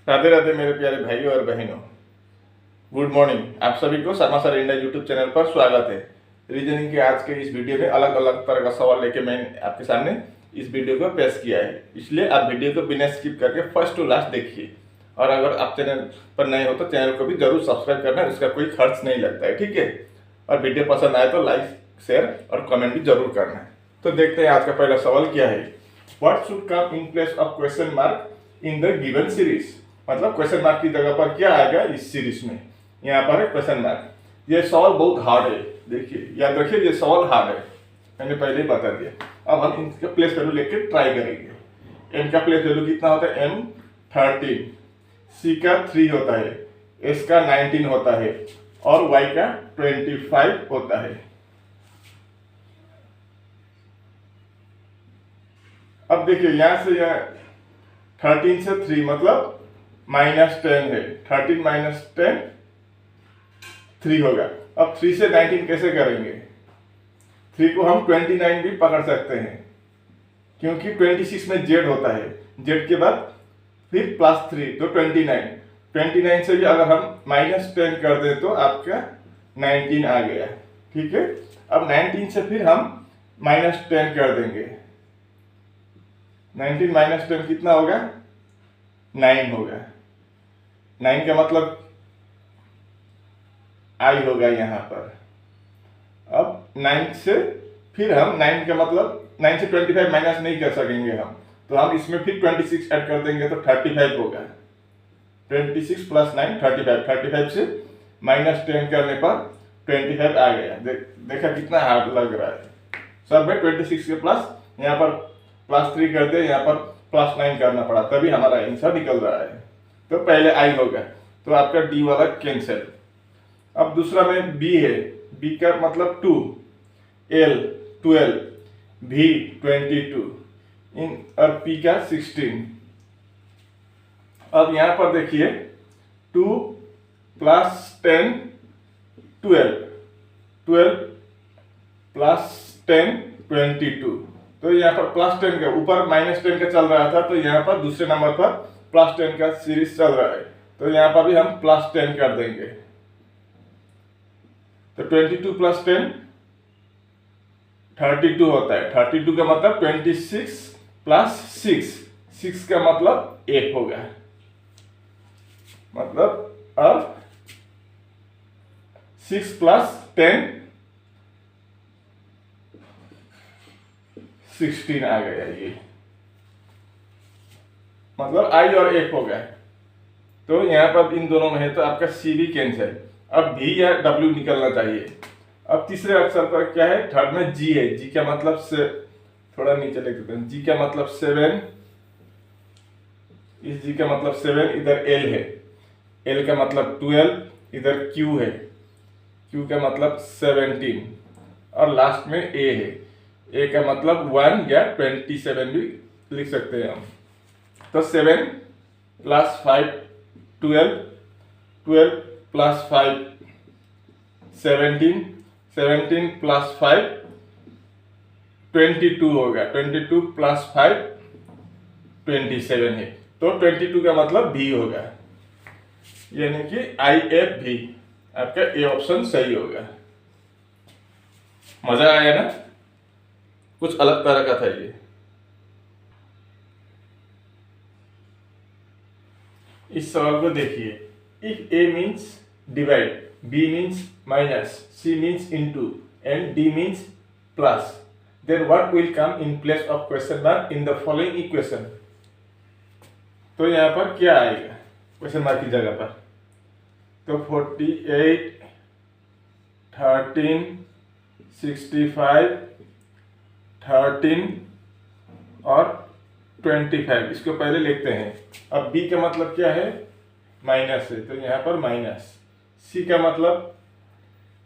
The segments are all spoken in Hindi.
राधे राधे मेरे प्यारे भाइयों और बहनों। Good morning. आप सभी को Sharma sir India YouTube channel पर स्वागत है। रीजनिंग के आज के इस वीडियो में अलग अलग तरह का सवाल लेके मैंने आपके सामने इस वीडियो को पेश किया है, इसलिए आप वीडियो को बिना स्किप करके फर्स्ट टू लास्ट देखिए। और अगर आप चैनल पर नए हो तो चैनल को भी जरूर सब्सक्राइब करना, उसका कोई खर्च नहीं लगता है, ठीक है। और वीडियो पसंद आए तो लाइक शेयर और कमेंट भी जरूर करना है। तो देखते हैं आज का पहला सवाल क्या है। What should come in place of question mark in the given series. मतलब क्वेश्चन मार्क की जगह पर क्या आएगा इस सीरीज में। यहाँ पर है क्वेश्चन मार्क। ये सवाल बहुत हार्ड है, देखिए याद रखिए ये सवाल हार्ड है, मैंने पहले ही बता दिया। अब हम इनका प्लेस वैल्यू लेके ट्राई करेंगे। एम का प्लेस वैल्यू कितना होता है, एम 13, सी का 3 होता है, एस का 19 होता है और वाई का 25 होता है। अब देखिए यहाँ से यहाँ 13 से 3 मतलब -10 है, 13 - 10 3 होगा। अब 3 से 19 कैसे करेंगे। 3 को हम 29 भी पकड़ सकते हैं, क्योंकि 26 में जेड होता है, जेड के बाद फिर +3 तो 29 से भी अगर हम -10 कर दें तो आपका 19 आ गया, ठीक है। अब 19 से फिर हम -10 कर देंगे, 19 - 10 कितना होगा, 9 होगा। 9 का मतलब आई होगा यहाँ पर। अब 9 से फिर हम 9 का मतलब 9 से 25 माइनस नहीं कर सकेंगे हम, तो हम इसमें फिर 26 ऐड कर देंगे तो 35 होगा। 26 + 9 35, 35 से -10 करने पर 25 आ गया। देखा कितना हार्ड लग रहा है। सब में 26 के प्लस यहाँ पर +3 कर दे, यहाँ पर +9 करना पड़ा, तभी हमारा आंसर निकल रहा है। तो पहले आई होगा, तो आपका डी वाला कैंसिल। अब दूसरा में बी है, बी का मतलब 2, एल 12, भी 22 इन और पी का 16। अब यहां पर देखिए 2 + 10 12, 12 + 10 22। तो यहाँ पर +10 का ऊपर -10 का चल रहा था, तो यहाँ पर दूसरे नंबर पर +10 का सीरीज चल रहा है, तो यहाँ पर भी हम +10 कर देंगे। तो 22 + 10 32 होता है। 32 का मतलब 26 + 6, 6 का मतलब 8 होगा। मतलब अब 6 + 10 16 आ गया, ये मतलब आई और एफ हो गया। तो यहाँ पर इन दोनों में है तो आपका सी भी कैंसिल। अब भी या डब्ल्यू निकलना चाहिए। अब तीसरे अक्षर पर क्या है, थर्ड में जी है, जी का मतलब से थोड़ा नीचे लिख देते हैं, जी का मतलब 7, इस जी का मतलब 7, इधर एल है, एल का मतलब 12, इधर क्यू है, क्यू का मतलब 17 और लास्ट में ए है, ए का मतलब 1 या 27 भी लिख सकते हैं हम। तो 7 + 5 12, 12 + 5 17, 17 + 5 22 होगा, 22 + 5 27 है। तो 22 का मतलब भी होगा, यानी कि IF भी आपका ए ऑप्शन सही होगा। मजा आया ना, कुछ अलग तरह का था ये। इस सवाल को देखिए, if A means divide, B means minus, C means into and D means plus, then what will come in place of question mark in the following equation. तो यहाँ पर क्या आएगा क्वेश्चन मार्क की जगह पर, तो 48 13 65 13 और 25, इसको पहले लिखते हैं। अब b का मतलब क्या है, माइनस है, तो यहाँ पर माइनस। c का मतलब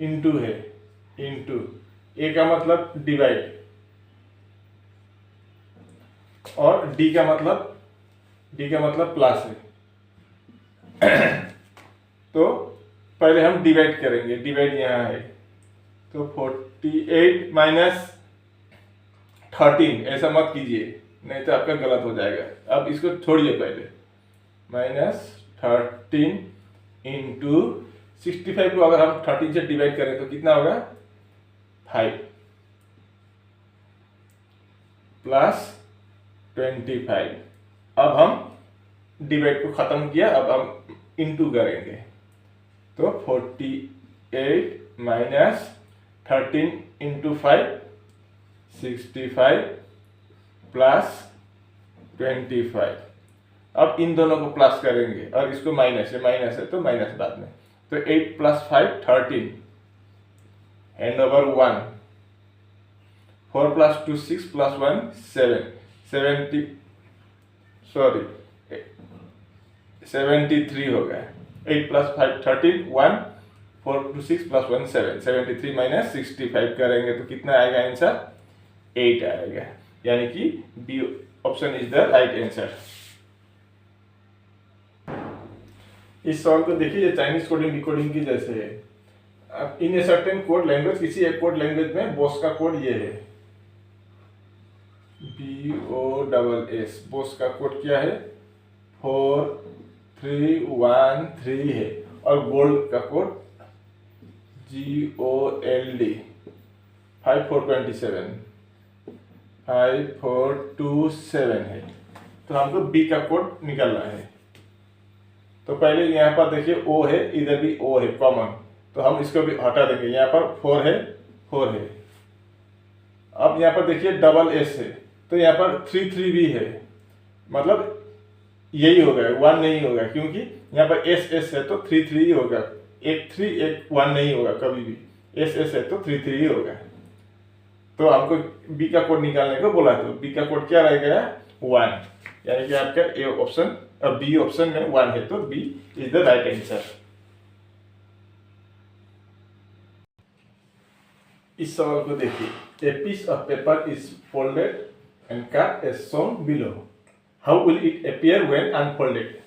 इनटू है, इनटू। a का मतलब डिवाइड और d का मतलब प्लस है। तो पहले हम डिवाइड करेंगे, डिवाइड यहाँ है, तो 48 - 13 ऐसा मत कीजिए, नहीं तो आपका गलत हो जाएगा। अब इसको छोड़िए पहले, इंटू 65 को अगर हम 13 से डिवाइड करें तो कितना होगा 5 प्लस 25। अब हम डिवाइड को खत्म किया, अब हम इंटू करेंगे तो 48 माइनस 13 इंटू 5 65 प्लस 25। अब इन दोनों को प्लस करेंगे और इसको माइनस है तो माइनस बाद में, तो 8 plus 5 13 and over 1 4 plus 2 6 plus 1 7 73 हो गया। 8 प्लस 5 13 1 4 2 6 प्लस 1 7 73 माइनस 65 करेंगे तो कितना आएगा आंसर 8 आएगा, यानी कि B option is the right answer. इस सवाल को देखिए, ये चाइनीज कोडिंग डिकोडिंग की जैसे है। अब इन ए सर्टेन कोड लैंग्वेज, किसी एक कोड लैंग्वेज में बॉस का कोड ये है BOSS। बॉस का कोड क्या है 4313 है, और गोल्ड का कोड GOLD 5427 है। तो हमको बी का कोड निकालना है। तो पहले यहाँ पर देखिए O है, इधर भी O है कॉमन, तो हम इसको भी हटा देंगे। यहाँ पर 4 है। अब यहाँ पर देखिए डबल S है, तो यहाँ पर 3 भी है, मतलब यही होगा, 1 नहीं होगा, क्योंकि यहाँ पर SS है तो 3 ही होगा। एक 3 एक 1 नहीं होगा कभी भी, SS है तो 3 ही होगा। तो हमको बी का कोड निकालने को बोला, तो बी का कोड क्या रहेगा 1, यानी कि आपका ए ऑप्शन और बी ऑप्शन में 1 है, तो B is the right answer. इस सवाल को देखिए, a piece of paper is folded and cut as shown below, how will it appear when unfolded.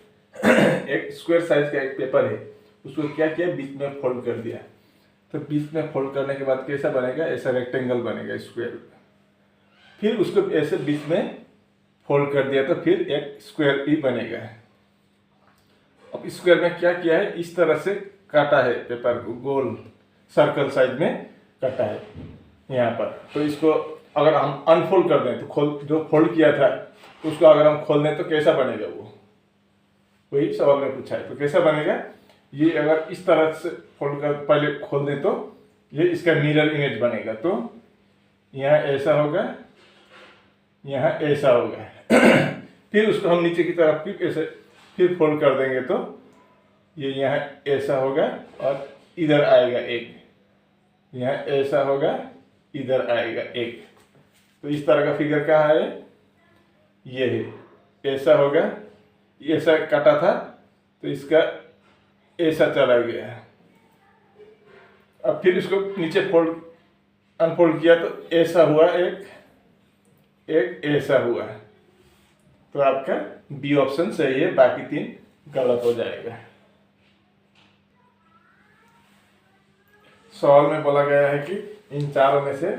एक स्क्वायर साइज का एक पेपर है, उसको क्या किया बीच में फोल्ड कर दिया, तो बीच में फोल्ड करने के बाद कैसा बनेगा, ऐसा रेक्टेंगल बनेगा स्क्वायर। फिर उसको ऐसे बीच में फोल्ड कर दिया तो फिर एक स्क्वायर ही बनेगा। अब स्क्वायर में क्या किया है, इस तरह से काटा है पेपर को, गोल सर्कल साइज में काटा है यहाँ पर। तो इसको अगर हम अनफोल्ड कर दें तो जो फोल्ड किया था उसको अगर हम खोल दें तो कैसा बनेगा, वो वही सवाल में पूछा है। तो कैसा बनेगा, ये अगर इस तरह से फोल्ड कर पहले खोल दें तो ये इसका मिरर इमेज बनेगा। तो यहाँ ऐसा होगा, यहाँ ऐसा होगा। फिर उसको हम नीचे की तरफ फिर ऐसे फिर फोल्ड कर देंगे तो ये यहाँ ऐसा होगा और इधर आएगा एक, यहाँ ऐसा होगा, इधर आएगा एक। तो इस तरह का फिगर कहाँ है, ये है, ऐसा होगा, ऐसा काटा था तो इसका ऐसा चला गया। अब फिर इसको नीचे अनफोल्ड किया तो ऐसा हुआ, एक ऐसा हुआ। तो आपका बी ऑप्शन सही है, बाकी 3 गलत हो जाएगा। सवाल में बोला गया है कि इन चारों में से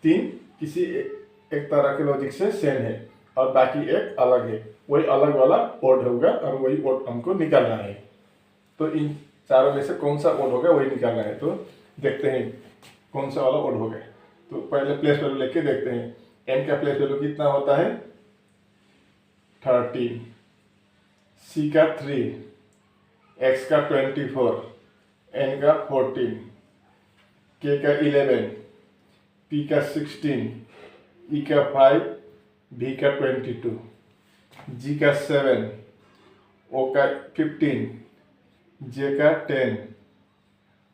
3 किसी एक तरह के लॉजिक से सेम है और बाकी एक अलग है, वही अलग वाला ओड होगा और वही ओड हमको निकालना है। तो इन चारों में से कौन सा ओड होगा वही निकालना है। तो देखते हैं कौन सा वाला ओड होगा। तो पहले प्लेस वैल्यू लेके देखते हैं। m का प्लेस वैल्यू कितना होता है 13, c का 3, x का 24, n का 14, k का 11, p का 16, e का 5, v का 22, g का 7, o का 15, j का 10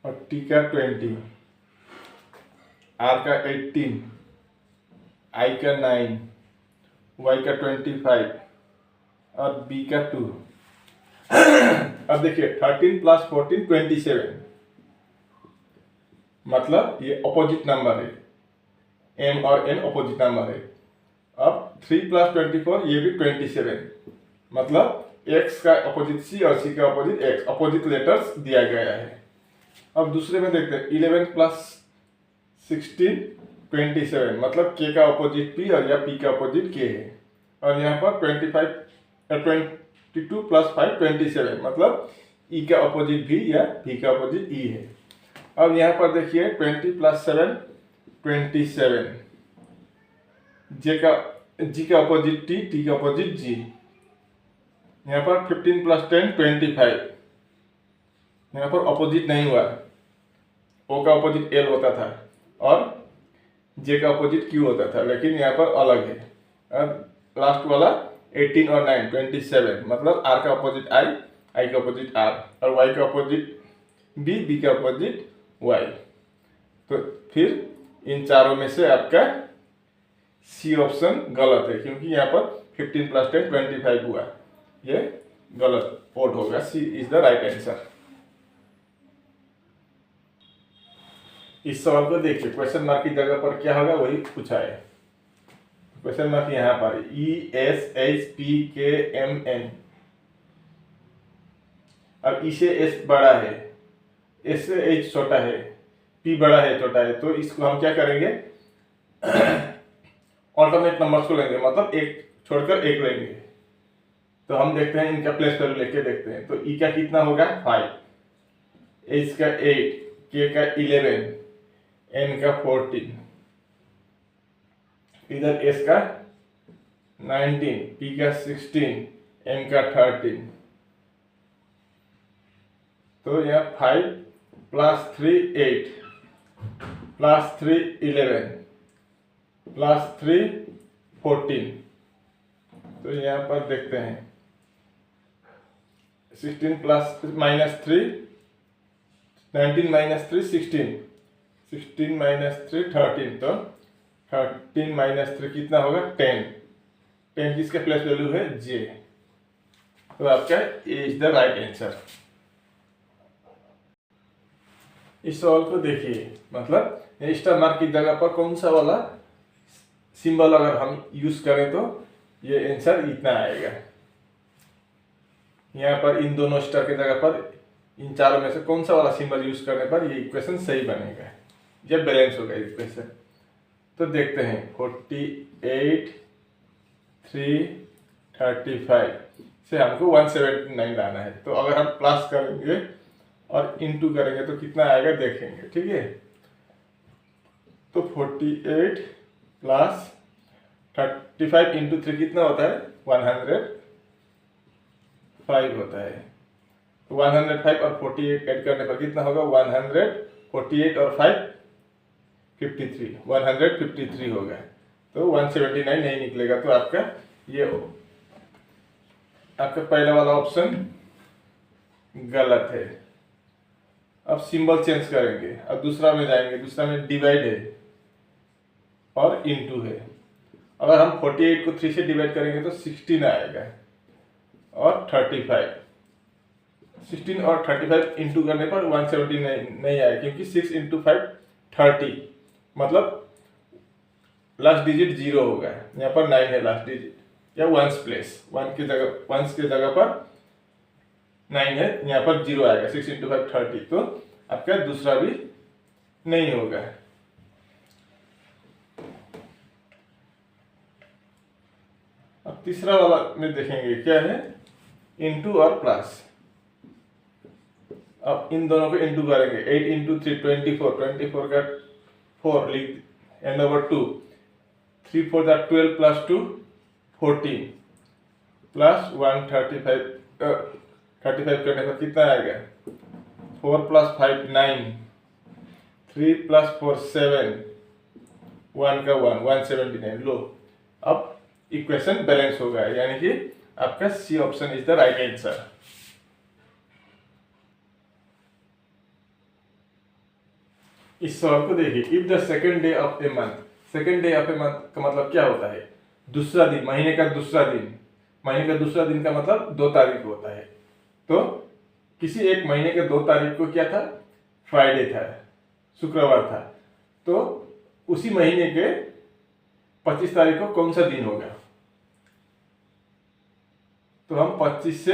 और t का 20, r का 18, i का 9, y का 25 और b का 2। अब देखिए 13 प्लस 14 27, मतलब ये अपोजिट नंबर है, m और n अपोजिट नंबर है। अब 3 प्लस 24 ये भी 27, मतलब x का अपोजिट c और c का अपोजिट x, अपोजिट लेटर्स दिया गया है। अब दूसरे में देखते हैं 11 प्लस 16 27, मतलब k का अपोजिट p और या p का अपोजिट k है। और यहाँ पर 52 प्लस 5 27, मतलब ई का अपोजिट भी या भी का अपोजिट ई है। अब यहाँ पर देखिए 20 प्लस 7 27, जी का अपोजिट टी का अपोजिट जी। यहाँ पर 15 प्लस 10 25, यहाँ पर अपोजिट नहीं हुआ, ओ का अपोजिट एल होता था और जे का अपोजिट क्यू होता था, लेकिन यहाँ पर अलग है। अब लास्ट वाला 18 और 9 27, मतलब आर का अपोजिट आई का अपोजिट आर, और वाई का अपोजिट बी का अपोजिट वाई। तो फिर इन चारों में से आपका सी ऑप्शन गलत है, क्योंकि यहाँ पर 15 प्लस 10 25 हुआ, ये गलत पोर्ट होगा। सी इज द राइट आंसर। इस सवाल को देखिए, क्वेश्चन मार्क की जगह पर क्या होगा वही पूछा है। क्वेश्चन मार्क यहाँ पर ESHPKMN। अब ई से एस बड़ा है, एस से एच छोटा है, पी बड़ा है छोटा है, तो इसको हम क्या करेंगे, ऑल्टरनेट नंबर्स को लेंगे, मतलब एक छोड़कर एक लेंगे। तो हम देखते हैं इनका प्लेस वैल्यू लेके देखते हैं। तो ई का कितना होगा 5, एच का 8, के का 11, एन का 14, इधर एस का 19, पी का 16, एम का 13। तो यहाँ 5 प्लस 3 8 प्लस 3 11 प्लस 3 14। तो यहाँ पर देखते हैं 16 प्लस माइनस 3 19 माइनस 3 16, 16 माइनस 3 13, तो 13 माइनस 3 कितना होगा 10। 10 किसका प्लेस वैल्यू है जे। तो आपका ए इज द राइट आंसर। इस सवाल को देखिए, मतलब स्टार मार्क की जगह पर कौन सा वाला सिंबल अगर हम यूज करें तो ये आंसर इतना आएगा। यहाँ पर इन दोनों स्टार की जगह पर इन चारों में से कौन सा वाला सिंबल यूज करने पर ये इक्वेशन सही बनेगा, जब बैलेंस होगा इक्वेशन। तो देखते हैं 48 3 35 से हमको 179 लाना है। तो अगर हम प्लस करेंगे और इनटू करेंगे तो कितना आएगा देखेंगे, ठीक है। तो 48 प्लस 35 इंटू 3 कितना होता है 105 होता है। तो 105 और 48 ऐड करने पर कितना होगा 148 और 5 53, 153 होगा। तो 179 नहीं निकलेगा। तो आपका ये आपका पहला वाला ऑप्शन गलत है। अब सिंबल चेंज करेंगे, अब दूसरा में जाएंगे। दूसरा में डिवाइड है और इनटू है। अगर हम 48 को 3 से डिवाइड करेंगे तो 16 आएगा और 35। 16 और 35 इंटू करने पर 179 नहीं आएगा, क्योंकि 6 इंटू 5 30, मतलब लास्ट डिजिट 0 होगा। यहाँ पर 9 है लास्ट डिजिट, या वंस प्लेस, वंस के जगह पर 9 है, यहाँ पर 0 आएगा। 6 इंटू 5 30, तो आपका दूसरा भी नहीं होगा। अब तीसरा वाला में देखेंगे क्या है, इनटू और प्लस। अब इन दोनों को इनटू करेंगे। 8 इंटू 3 24 का 4 लिख एंड ओवर 2, 3 4 दा 12 प्लस 2 14 प्लस 135 35 करने पर कितना आएगा 4 प्लस 5 9, 3 प्लस 4 7, 1 का 1 179। लो, अब इक्वेशन बैलेंस होगा, यानी कि आपका C option is the right answer. इस सवाल को देखिए, if the second day of a month, second day of a month का मतलब क्या होता है, दूसरा दिन, महीने का दूसरा दिन। महीने का दूसरा दिन का मतलब 2 तारीख होता है। तो किसी एक महीने के 2 तारीख को क्या था, फ्राइडे था, शुक्रवार था। तो उसी महीने के 25 तारीख को कौन सा दिन होगा। तो हम 25 से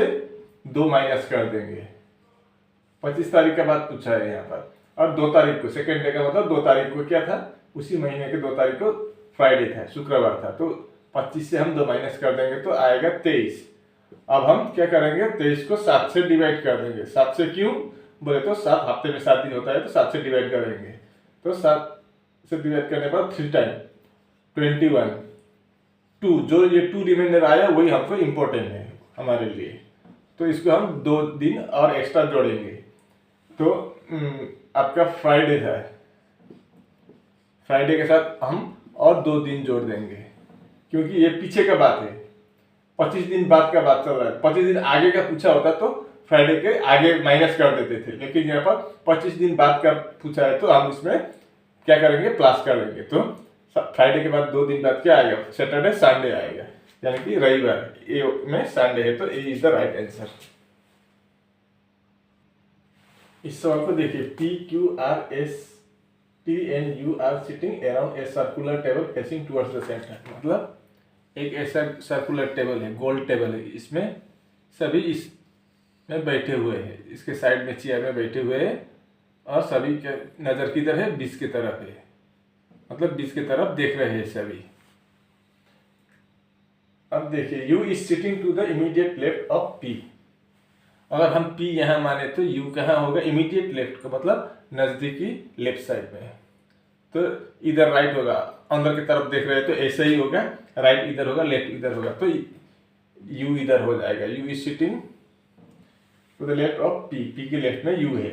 2 माइनस कर देंगे। 25 तारीख का बात पूछा है यहाँ पर। और 2 तारीख को, सेकेंड डे का मतलब 2 तारीख को क्या था, उसी महीने के 2 तारीख को फ्राइडे था, शुक्रवार था। तो 25 से हम 2 माइनस कर देंगे तो आएगा 23। अब हम क्या करेंगे, 23 को 7 से डिवाइड कर देंगे। 7 से क्यों बोले तो 7 हफ्ते में 7 दिन होता है, तो 7 से डिवाइड करेंगे। तो 7 से डिवाइड करने पर 3 टाइम 21, 2 जो ये 2 रिमाइंडर आया वही हमको इम्पोर्टेंट है हमारे लिए, तो इसको हम 2 दिन और एक्स्ट्रा जोड़ेंगे। तो आपका फ्राइडे है, फ्राइडे के साथ हम और 2 दिन जोड़ देंगे, क्योंकि ये पीछे का बात है, 25 दिन बाद का बात चल रहा है। 25 दिन आगे का पूछा होता तो फ्राइडे के आगे माइनस कर देते थे, लेकिन यहाँ पर 25 दिन बाद का पूछा है तो हम इसमें क्या करेंगे, प्लस कर लेंगे। तो फ्राइडे के बाद 2 दिन बाद क्या आएगा, सैटरडे संडे आएगा, यानी कि रविवार, ए में संडे है, तो A is the right answer. इस सवाल को देखिए, P Q R S T and U are sitting around a circular table facing towards the centre. मतलब एक ऐसा सर्कुलर टेबल है, गोल टेबल है, इसमें सभी इसमें बैठे हुए हैं, इसके साइड में चेयर में बैठे हुए हैं, और सभी के नज़र किधर है, 20 की तरफ है, मतलब 20 की तरफ देख रहे हैं सभी। अब देखिए, U is sitting to the immediate left of P. अगर हम पी यहाँ माने तो यू कहाँ होगा, इमीडिएट लेफ्ट का मतलब नज़दीकी लेफ्ट साइड में, तो इधर राइट होगा, अंदर की तरफ देख रहे हैं तो ऐसे ही होगा, राइट इधर होगा, लेफ्ट इधर होगा, तो यू इधर हो जाएगा। U is sitting to the left of P, P के लेफ्ट में यू है।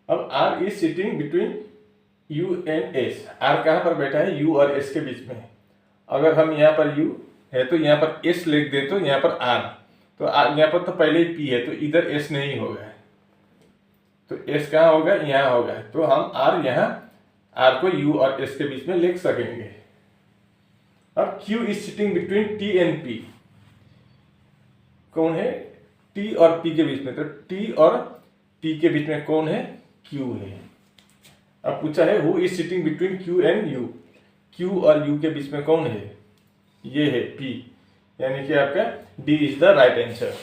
अब R is sitting between U and S, R कहाँ पर बैठा है, यू और एस के बीच में। अगर हम यहाँ पर यू है तो यहाँ पर एस लिख दे तो यहाँ पर आर, तो यहाँ पर तो पहले ही पी है, तो इधर एस नहीं होगा, तो एस कहाँ होगा, यहाँ होगा, तो हम आर यहाँ, आर को यू और एस के बीच में लिख सकेंगे। अब Q is sitting between T and P, कौन है, टी और पी के बीच में, तो टी और पी के बीच में कौन है, क्यू है। अब पूछा है who is sitting between Q and you, Q और यू के बीच में कौन है, ये है पी, यानी कि आपका D is the right answer.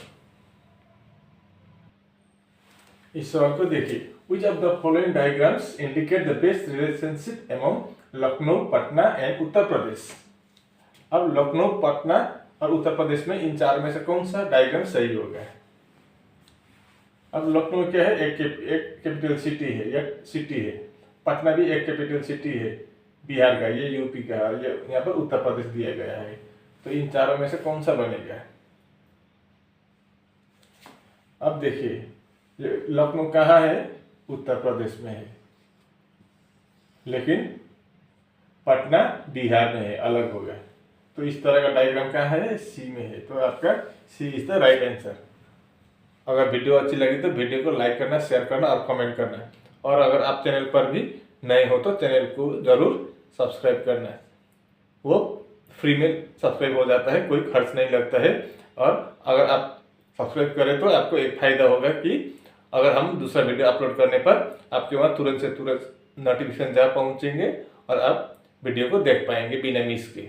इस सवाल को देखिए, which of the following diagrams indicate the best relationship among Lucknow, Patna and Uttar Pradesh. अब लखनऊ, पटना और उत्तर प्रदेश में इन 4 में से कौन सा डायग्राम सही होगा। अब लखनऊ क्या है, एक कैपिटल सिटी है, या सिटी है, पटना भी एक कैपिटल सिटी है बिहार का, ये यूपी का, ये यहाँ पर उत्तर प्रदेश दिया गया है, तो इन 4 में से कौन सा बनेगा। अब देखिए, लखनऊ कहाँ है, उत्तर प्रदेश में है, लेकिन पटना बिहार में है, अलग होगा, तो इस तरह का डायग्राम कहाँ है, सी में है, तो आपका सी इज द राइट आंसर। अगर वीडियो अच्छी लगी तो वीडियो को लाइक करना, शेयर करना और कमेंट करना, और अगर आप चैनल पर भी नए हो तो चैनल को जरूर सब्सक्राइब करना है, वो फ्री में सब्सक्राइब हो जाता है, कोई खर्च नहीं लगता है। और अगर आप सब्सक्राइब करें तो आपको एक फ़ायदा होगा कि अगर हम दूसरा वीडियो अपलोड करने पर आपके वहाँ तुरंत से तुरंत नोटिफिकेशन जा पहुँचेंगे और आप वीडियो को देख पाएंगे बिना मिस के।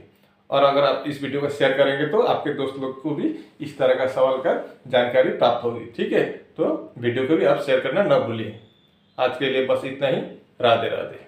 और अगर आप इस वीडियो को शेयर करेंगे तो आपके दोस्त लोग को भी इस तरह का सवाल का जानकारी प्राप्त होगी। ठीक है, तो वीडियो को भी आप शेयर करना न भूलिए। आज के लिए बस इतना ही। राधे राधे।